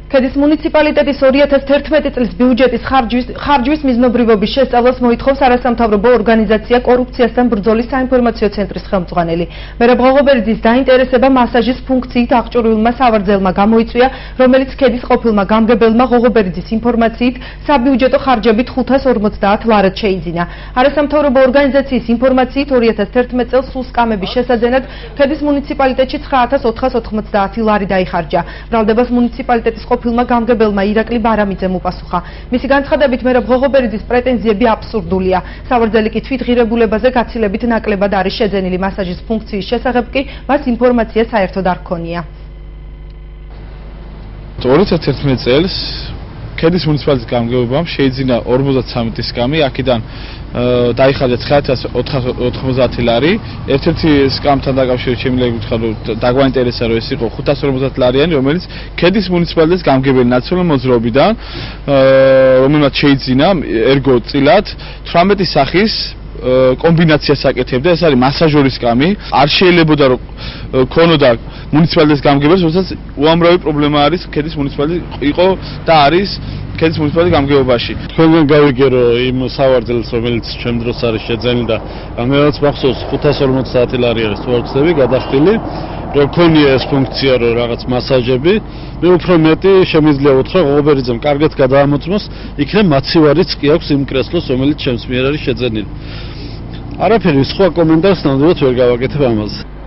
ქედის მუნიციპალიტეტის 2011 წლის ბიუჯეტის ხარჯვის მიზნობრივობის შესწავლას მოითხოვს არასამთავრობო ორგანიზაცია კორუფციასთან ბრძოლის საინფორმაციო ცენტრის ხელმძღვანელი. მერაბ ღოღობერიძის დაინტერესება მასაჟის ფუნქციით აღჭურვილმა სავარძელმა გამოიწვია, რომელიც ქედის ყოფილმა გამგებელმა ღოღობერიძის ინფორმაციით საბიუჯეტო ხარჯებით 550 ლარად შეიძინა. არასამთავრობო ორგანიზაციის ინფორმაციით 2011 წელს სულ სკამების შესაძენად ქედის მუნიციპალიტეტში 9490 ლარი დაიხარჯა. ბრალდებას მუნიციპალიტეტის ყოფილმა გამგებელმა ირაკლი ბარამიძემ უპასუხა. მისი განცხადებით მერაბ ღოღობერიძის პრეტენზიები აბსურდულია. სავარძელი კი თვითღირებულებაზე გაცილებით ნაკლებად არის შეძენილი. მასაჟის ფუნქციის შესახებ კი მას ინფორმაცია საერთოდ არ ჰქონია. 2011 წელს ქედის მუნიციპალიტეტის გამგებელმა შეიძინა 53 სკამი, აქედან დაიხარჯა 9490 ლარი. ერთ-ერთი სკამთან დაკავშირებით შემიძლია გითხრა, რომ დაგვაინტერესა, რომ ეს იყო 550 ლარიანი, რომელიც ქედის მუნიციპალიტეტის გამგებელი ნაციონალური მოძრაობიდან, რომელმაც შეიძინა ერგო წილად 18 სახის კომბინაციას აკეთებდა. ეს არის მასაჟორის სკამი. არ შეიძლებოდა რომ ქონოდა მუნიციპალიტეტის გამგებელს, როდესაც უამრავი პრობლემა არის ქედის მუნიციპალიტეტი იყო და არის ქედის მუნიციპალიტეტის გამგებობაში. თქვენგან გავიგე რომ იმ სავარძელს, რომელიც ჩემ დროს არის შეძენილი და ამერაც მახსოვს 550 ლარი არის თუ არ ვცდები გადახდილი, რომ ქონია ეს ფუნქცია, რომ რაღაც მასაჟები, მე უფრო მეტი შემიძლია უთხრა ღოღობერიძემ კარგად გადაამოწმოს, იქნებ მაცივარიც კი აქვს იმ კრესლოს, რომელიც ჩემს მიერ არის შეძენილი. არაფერი სხვა კომენტარს ნამდვილად ვერ გავაკეთებ ამაზე.